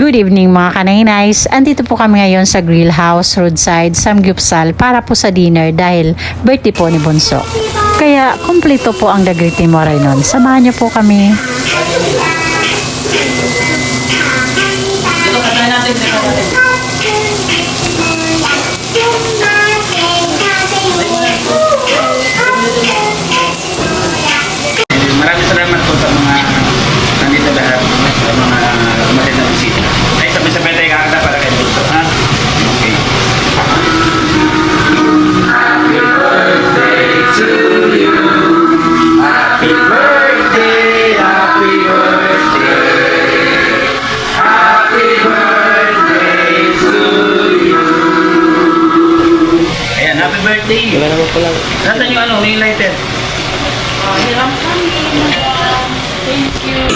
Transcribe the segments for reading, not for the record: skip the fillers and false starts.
Good evening mga kanay-nice. Andito po kami ngayon sa Grill House Roadside Samgyupsal para po sa dinner dahil birthday po ni Bunso. Kaya kumpleto po ang Dagriti Moray nun. Samahan niyo po kami. Maraming salamat po sa mga nandito lahat, sa mga umatin na bisita. Ay, sabay-sabay tayo kakanta para kay Bunso, ha? Okay. Happy birthday to you. Happy birthday, happy birthday. Happy birthday to you. Ayan, happy birthday. Wala naman pala. Nasaan yung ano, yung lighter? Hiram kami. Thank you.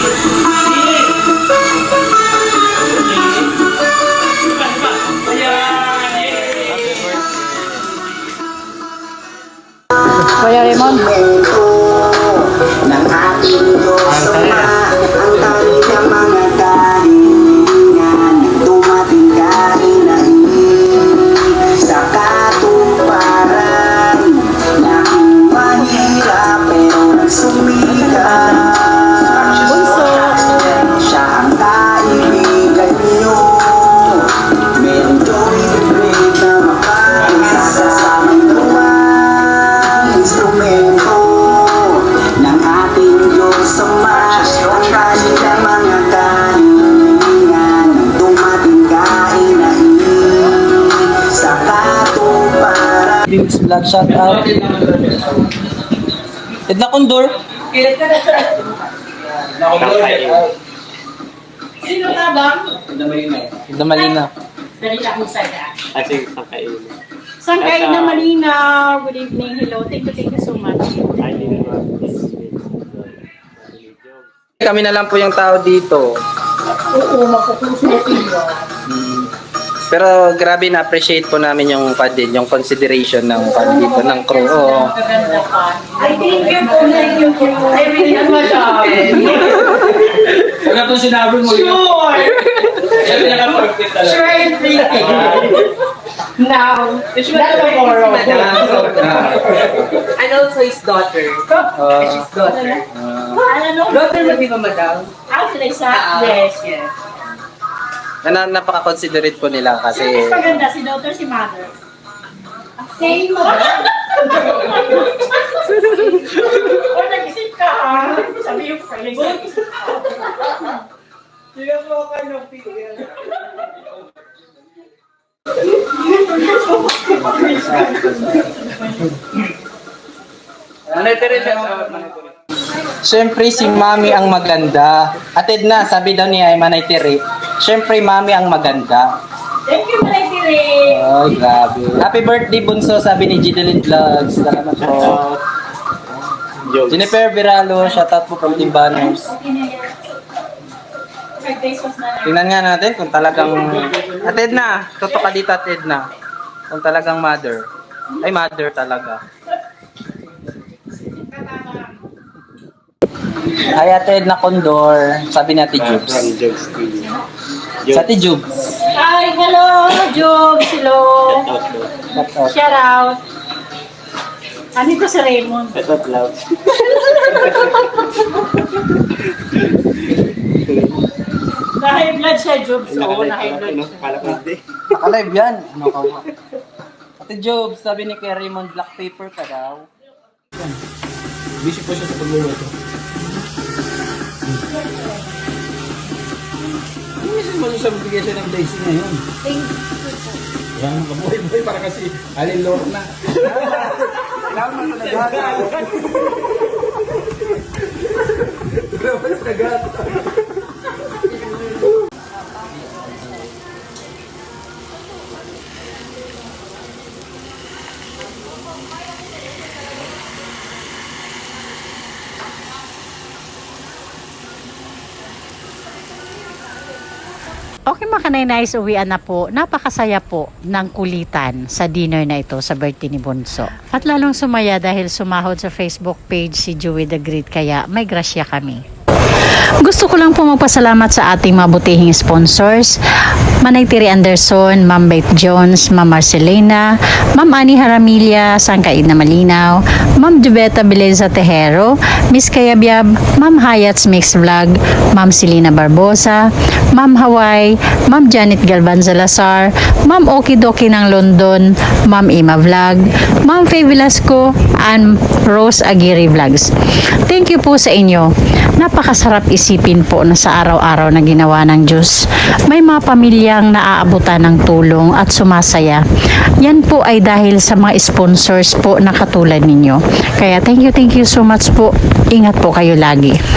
Kuya Raymond. Ng ating Diyos Ama, ang tali ng mga kahilingan, dumating kainahin sa katuparan. Naging mahirap pero nagsumikap. Bunso, siya ang kaibigan niyo. Meron joy the great na makasasamang lumang instrumento ng ating Diyos Ama, ang kanilang mga kahilingan, dumating kainahin sa katuparan. Bings Vlog, shout out. Edna Condor. Sino ka bang? Edna Malina. Dali lang kung saan. Kasi sa kayo. Saan kayo na malinaw? Good evening. Hello. Thank you so much. Kami na lang po yung tao dito. Oo, magpupuso na sila. Pero grabe na-appreciate po namin yung din, yung consideration ng dito, ng crew. Oo. Magaganda pa. I thank you po. Thank you po. I really appreciate. Pagka itong sinabi mo Sure. Sabi na ka-perfect talaga. Sure and pretty. Now, not tomorrow. And also his daughter. His daughter. Ano? Daughter mo di ba, madam? Ah, sila isa? Yes. Yes. Napaka-considerate po nila kasi Sino mas maganda? Si daughter, si mother? Same mo. O, nag-isip ka ha? Sabi yung pala. Sige po ka ng pigil. syempre si Mami ang maganda. Atid na, sabi daw ni Manay Tiri, syempre Mami ang maganda. Thank you, Malay Ray. Ay, grabe. Happy birthday, Bunso, sabi ni Gideline Vlogs. Salamat po. Jennifer Viralo, shout out po from Team Banners. Okay na yan. Birthdays was na lang. Tingnan nga natin kung talagang... Atid na, totoo ka dito, Atid na. Kung talagang mother. Ay, mother talaga. Ay, Atid na Condor, sabi ni Ate Jubes. Sa Ate Jubes. Hi, hello, Jobs. Hello. Shout out. Andito si Raymond. Na-high blood siya, Jobs. Oo, na-high blood siya. Nakalive yan. Ano ka ba? Ate Jobes, sabi ni kay Raymond, black paper ka daw. Busy po siya sa pagluluto. Ano minsan mo siya magbigay siya ng blessing ngayon? Thank you. Yan, kabuhay-buhay para kasi Alin Lorna. Kailangan mo talaga. Okay mga kanay-nice, uwian na po. Napakasaya po ng kulitan sa dinner na ito sa birthday ni Bunso. At lalong sumaya dahil sumahod sa Facebook page si Joey the Great kaya may grasya kami. Gusto ko lang po magpasalamat sa ating mabutihing sponsors, Manay Tiri Anderson, Ma'am Beth Jones, Ma'am Marcelina, Ma'am Ani Haramilla, Sangkaid na Malinaw, Ma'am Jubeta Beleza Tejero, Miss Kayabyab, Ma'am Hayat's Mix Vlog, Ma'am Selena Barbosa, Ma'am Hawaii, Ma'am Janet Galvan Salazar, Ma'am Okidoki ng London, Ma'am Ima Vlog, Ma'am Faye Velasco, and Rose Aguirre Vlogs. Thank you po sa inyo. Napakasarap isipin po na sa araw-araw na ginawa ng Diyos, may mga pamilyang naaabutan ng tulong at sumasaya. Yan po ay dahil sa mga sponsors po na katulad ninyo. Kaya thank you so much po. Ingat po kayo lagi.